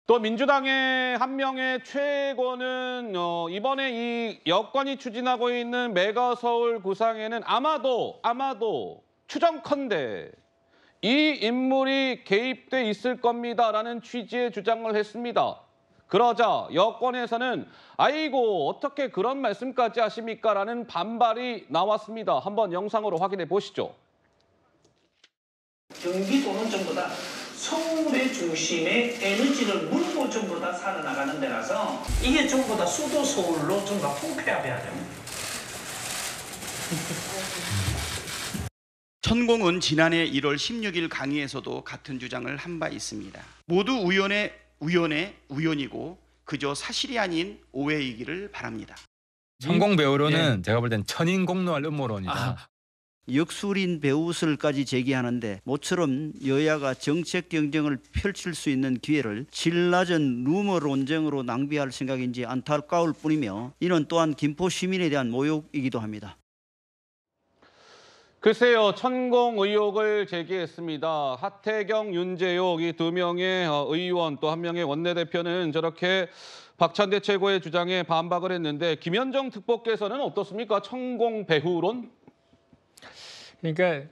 또 민주당의 한 명의 최고는 이번에 이 여권이 추진하고 있는 메가서울 구상에는 아마도 추정컨대 이 인물이 개입돼 있을 겁니다라는 취지의 주장을 했습니다. 그러자 여권에서는 아이고 어떻게 그런 말씀까지 하십니까라는 반발이 나왔습니다. 한번 영상으로 확인해 보시죠. 경기도는 전부 다 서울의 중심에 에너지를 물고 전부 다 살아나가는 데라서 이게 전부 다 수도 서울로 전부 다 통폐합해야 됩니다. 천공은 지난해 1월 16일 강의에서도 같은 주장을 한 바 있습니다. 모두 우연이고 그저 사실이 아닌 오해이기를 바랍니다. 천공 배우로는 제가 볼 땐 천인공노할 음모론이다. 역술인 배우설까지 제기하는데 모처럼 여야가 정책 경쟁을 펼칠 수 있는 기회를 질 낮은 루머 논쟁으로 낭비할 생각인지 안타까울 뿐이며 이는 또한 김포 시민에 대한 모욕이기도 합니다. 글쎄요, 천공 의혹을 제기했습니다. 하태경, 윤재옥 이 두 명의 의원 또 한 명의 원내대표는 저렇게 박찬대 최고의 주장에 반박을 했는데 김현정 특보께서는 어떻습니까? 천공 배후론? 그러니까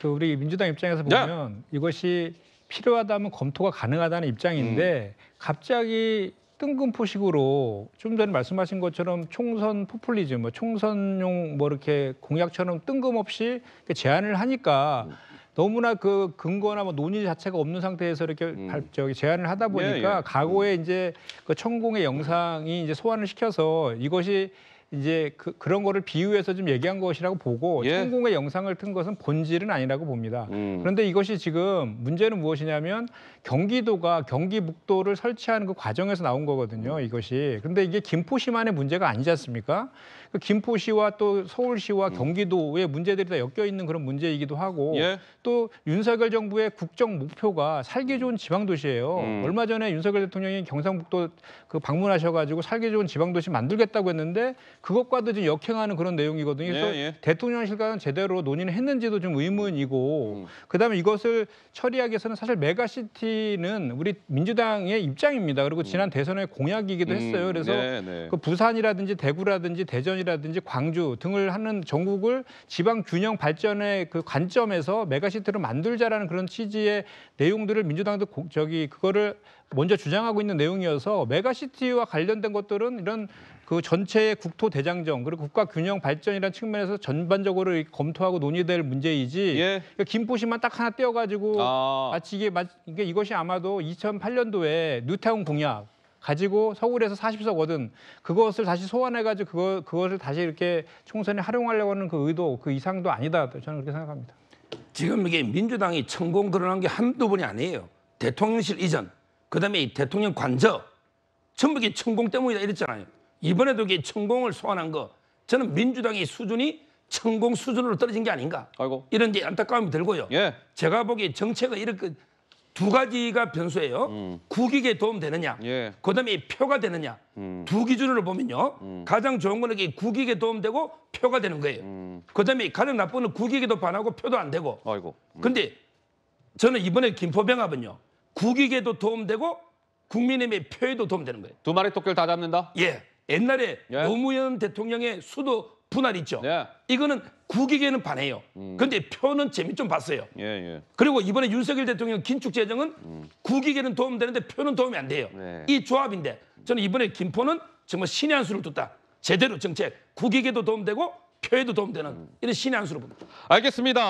우리 민주당 입장에서 보면 이것이 필요하다면 검토가 가능하다는 입장인데 갑자기 뜬금포식으로 좀 전에 말씀하신 것처럼 총선 포퓰리즘, 총선용 이렇게 공약처럼 뜬금없이 제안을 하니까 너무나 그 근거나 논의 자체가 없는 상태에서 이렇게 제안을 하다 보니까 과거에 이제 그 천공의 영상이 이제 소환을 시켜서 이것이 이제 그런 거를 비유해서 좀 얘기한 것이라고 보고 천공의 영상을 튼 것은 본질은 아니라고 봅니다. 그런데 이것이 지금 문제는 무엇이냐면 경기도가 경기북도를 설치하는 그 과정에서 나온 거거든요. 이것이. 그런데 이게 김포시만의 문제가 아니지 않습니까? 그 김포시와 또 서울시와 경기도의 문제들이 다 엮여 있는 그런 문제이기도 하고 또 윤석열 정부의 국정 목표가 살기 좋은 지방도시예요. 얼마 전에 윤석열 대통령이 경상북도 방문하셔가지고 살기 좋은 지방도시 만들겠다고 했는데 그것과도 지금 역행하는 그런 내용이거든요. 그래서 대통령실과는 제대로 논의는 했는지도 좀 의문이고 그다음에 이것을 처리하기 위해서는 사실 메가시티는 우리 민주당의 입장입니다. 그리고 지난 대선의 공약이기도 했어요. 그래서 그 부산이라든지 대구라든지 대전이라든지 광주 등을 하는 전국을 지방 균형 발전의 그 관점에서 메가시티를 만들자라는 그런 취지의 내용들을 민주당도 그거를 먼저 주장하고 있는 내용이어서 메가시티와 관련된 것들은 이런 그 전체의 국토 대장정 그리고 국가 균형 발전이라는 측면에서 전반적으로 검토하고 논의될 문제이지 그러니까 김포시만 딱 하나 떼어가지고 마치 이것이 아마도 2008년도에 뉴타운 공약 가지고 서울에서 40석 얻은 그것을 다시 소환해가지고 그것을 다시 이렇게 총선에 활용하려고 하는 그 의도 그 이상도 아니다 저는 그렇게 생각합니다. 지금 이게 민주당이 천공 거론한 게 한두 번이 아니에요. 대통령실 이전, 그다음에 이 대통령 관저 전부 이게 천공 때문이다 이랬잖아요. 이번에도 이게 천공을 소환한 거 저는 민주당의 수준이 천공 수준으로 떨어진 게 아닌가 이런 게 안타까움이 들고요. 제가 보기에 정책은 이렇게 두 가지가 변수예요. 국익에 도움되느냐, 그다음에 표가 되느냐. 두 기준으로 보면요. 가장 좋은 거는 이게 국익에 도움되고 표가 되는 거예요. 그다음에 가장 나쁜 건 국익에도 반하고 표도 안 되고. 근데 저는 이번에 김포병합은요. 국익에도 도움되고 국민의힘의 표에도 도움되는 거예요. 두 마리 토끼를 다 잡는다? 옛날에 노무현 대통령의 수도 분할 있죠. 이거는 국익에는 반해요. 그런데 표는 재미 좀 봤어요. 그리고 이번에 윤석열 대통령 긴축 재정은 국익에는 도움되는데 표는 도움이 안 돼요. 이 조합인데 저는 이번에 김포는 정말 신의 한 수를 뒀다. 제대로 정책, 국익에도 도움되고 표에도 도움되는 이런 신의 한 수를 봅니다. 알겠습니다.